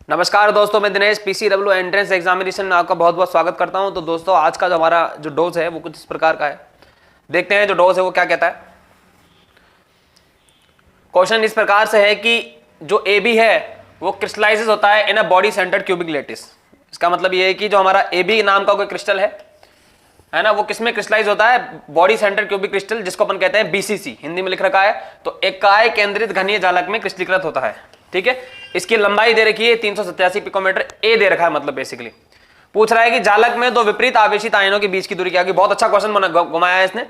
नमस्कार दोस्तों, मैं दिनेश PCW एंट्रेंस एग्जामिनेशन में आपका बहुत बहुत स्वागत करता हूं। तो दोस्तों, आज का जो हमारा जो डोज है वो कुछ इस प्रकार का है। देखते हैं जो डोज है वो क्या कहता है। क्वेश्चन इस प्रकार से है कि जो AB है वो क्रिस्टलाइजेस होता है in a body centred cubic lattice. इसका मतलब ये है कि जो हमारा AB नाम का कोई क्रिस्टल है ना, वो किसमें क्रिस्टलाइज होता है? बॉडी सेंटर क्यूबिक क्रिस्टल, जिसको अपन कहते हैं BCC, हिंदी में लिख रखा है। तो एकाय केंद्रित घनीय जालक में क्रिस्टलीकृत होता है। ठीक है, इसकी लंबाई दे रखी है 387 पिकोमीटर, ए दे रखा है। मतलब बेसिकली पूछ रहा है कि जालक में दो विपरीत आवेशित आयनों के बीच की दूरी क्या होगी। बहुत अच्छा क्वेश्चन घुमाया है इसने।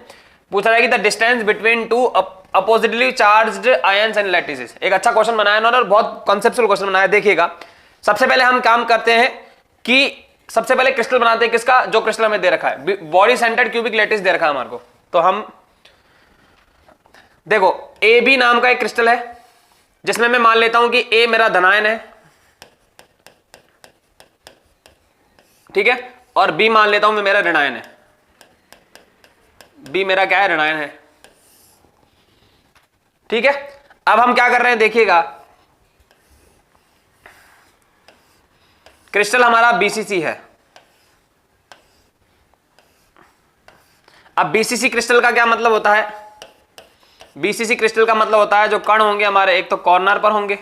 पूछ रहा है कि the distance between two oppositely charged ions and lattices. एक अच्छा क्वेश्चन बनाया इन्होंने और बहुत कॉन्सेप्चुअल क्वेश्चन बनाया। देखिएगा, सबसे पहले हम काम करते हैं कि सबसे पहले क्रिस्टल बनाते हैं किसका, जो क्रिस्टल हमें दे रखा है। बॉडी सेंटर्ड क्यूबिक लैटिस दे रखा है हमारे को। तो हम देखो, AB नाम का एक क्रिस्टल है जिसमें मैं मान लेता हूं कि A मेरा धनायन है, ठीक है, और B मान लेता हूं मैं मेरा ऋणायन है। B मेरा क्या है? ऋणायन है। ठीक है, अब हम क्या कर रहे हैं देखिएगा, क्रिस्टल हमारा BCC है। अब BCC क्रिस्टल का क्या मतलब होता है? BCC क्रिस्टल का मतलब होता है जो कण होंगे हमारे, एक तो कॉर्नर पर होंगे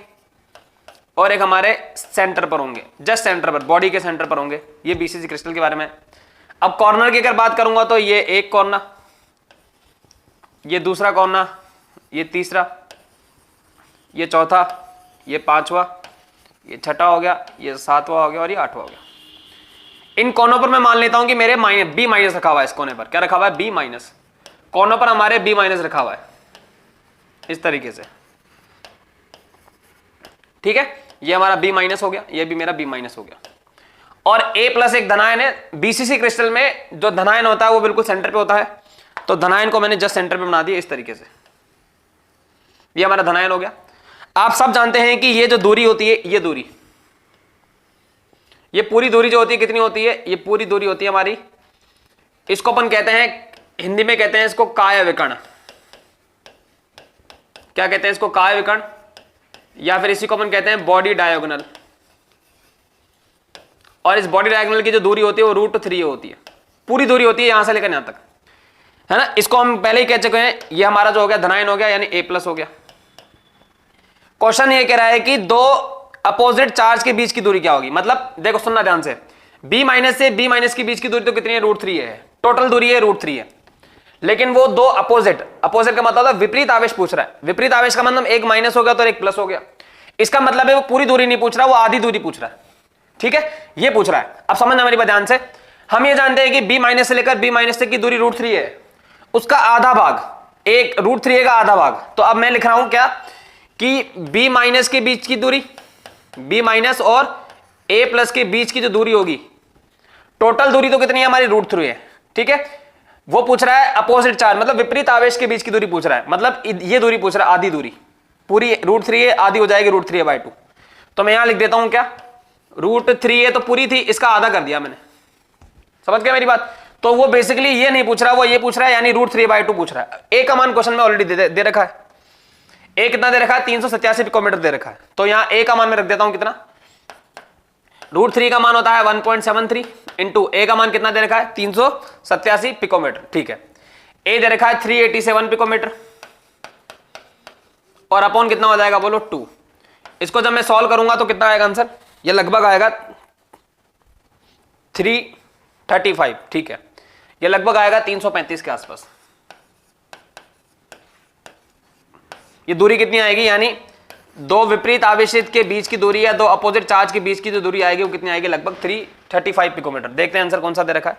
और एक हमारे सेंटर पर होंगे, जस्ट सेंटर पर, बॉडी के सेंटर पर होंगे। ये BCC क्रिस्टल के बारे में। अब कॉर्नर की अगर बात करूंगा तो ये एक कॉर्नर, ये दूसरा कॉर्नर, ये तीसरा, ये चौथा, ये पांचवा, ये छठा हो गया, ये सातवां हो गया और ये आठवां हो गया। इन कोनों पर मैं मान लेता हूं कि मेरे B माइनस रखा हुआ है। इस कोने पर क्या रखा हुआ है? B minus. कोनों पर हमारे B माइनस रखा हुआ है इस तरीके से। ठीक है, ये हमारा B माइनस हो गया, ये भी मेरा B माइनस हो गया। और A प्लस एक धनायन है। BCC क्रिस्टल में जो धनायन होता है वो बिल्कुल सेंटर पे होता है। तो धनायन को मैंने जस्ट सेंटर पे बना दिया इस तरीके से। ये हमारा धनायन हो गया। आप सब जानते हैं कि ये जो दूरी होती है, ये दूरी, ये पूरी दूरी जो होती है कितनी होती है? ये पूरी दूरी होती है हमारी, इसको अपन कहते हैं, हिंदी में कहते हैं इसको काय विकर्ण। क्या कहते हैं इसको? काय विकर्ण, या फिर इसी को अपन कहते हैं बॉडी डायगोनल। और इस बॉडी डायगोनल की जो दूरी होती है वो √3 होती है। पूरी दूरी होती है यहां से लेकर यहां तक, है ना। इसको हम पहले ही कह चुके हैं। ये हमारा जो हो गया धनायन हो गया, यानी A प्लस हो गया। क्वेश्चन ये कह रहा है कि दो अपोजिट चार्ज के बीच की दूरी क्या होगी। मतलब देखो, सुनना ध्यान से, B माइनस से B माइनस के बीच की दूरी तो कितनी है? √3 है। टोटल दूरी है √3 है। लेकिन वो दो अपोजिट का मतलब है विपरीत आवेश पूछ रहा है। विपरीत आवेश का मतलब एक माइनस हो गया तो एक प्लस हो गया। इसका मतलब है वो पूरी दूरी नहीं पूछ रहा, वो आधी दूरी पूछ रहा है। ठीक है, ये पूछ रहा है। अब समझना मेरी बात ध्यान से। हम ये जानते हैं कि B माइनस से लेकर B माइनस तक की दूरी √3 है, उसका आधा भाग, एक √3 का आधा भाग। तो अब मैं लिख रहा हूं क्या कि B माइनस के बीच की दूरी, B माइनस और A प्लस के बीच की जो दूरी होगी, टोटल दूरी तो कितनी है हमारी? √3 है। ठीक है, वो पूछ रहा है अपोजिट चार्ज, मतलब विपरीत आवेश के बीच की दूरी पूछ रहा है। मतलब ये दूरी पूछ रहा है, आधी दूरी। पूरी √3 है, आधी हो जाएगी √3/2। तो मैं यहां लिख देता हूं क्या, √3 है तो पूरी थी, इसका आधा कर दिया मैंने। समझ गया मेरी बात? तो वो बेसिकली ये नहीं पूछ रहा, वो ये पूछ रहा है, यानी √3/2 पूछ रहा है। A का मान क्वेश्चन में ऑलरेडी दे रखा है। A कितना दे रखा है? 387 पिकोमीटर दे रखा है। तो यहां A का मान मैं रख देता हूं कितना, √3 का मान होता है 1.73 इंटू A का मान कितना दे रखा है? 387 पिकोमीटर। ठीक है, A दे रखा है 387 पिकोमीटर और अपॉन कितना हो जाएगा बोलो? 2। इसको जब मैं सॉल्व करूंगा तो कितना आएगा आंसर? ये लगभग आएगा 335। ठीक है, ये लगभग आएगा 335 के आसपास। ये दूरी कितनी आएगी? यानी दो विपरीत आवेशित के बीच की दूरी या दो अपोजिट चार्ज के बीच की जो दूरी आएगी वो कितनी आएगी? लगभग 335 पिकोमीटर। देखते हैं आंसर कौन सा दे रखा है।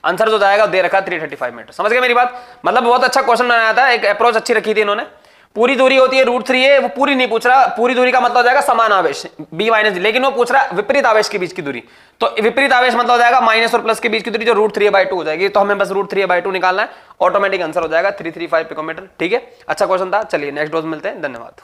आंसर जो जाएगा दे रखा है 335 मीटर। समझ गए मेरी बात? मतलब बहुत अच्छा क्वेश्चन बनाया था, एक अप्रोच अच्छी रखी थी इन्होंने। पूरी दूरी होती है √3 है, वो पूरी नहीं पूछ रहा। पूरी दूरी का मतलब हो जाएगा समान आवेश B माइनस, लेकिन वो पूछ रहा है विपरीत आवेश के बीच की दूरी। तो विपरीत आवेश मतलब हो जाएगा माइनस और प्लस के बीच की दूरी, जो √3/2 हो जाएगी। तो हमें बस √3/2 निकालना है, ऑटोमेटिक आंसर हो जाएगा 335 पिकोमीटर। ठीक है, अच्छा क्वेश्चन था। चलिए नेक्स्ट डोज मिलते हैं। धन्यवाद।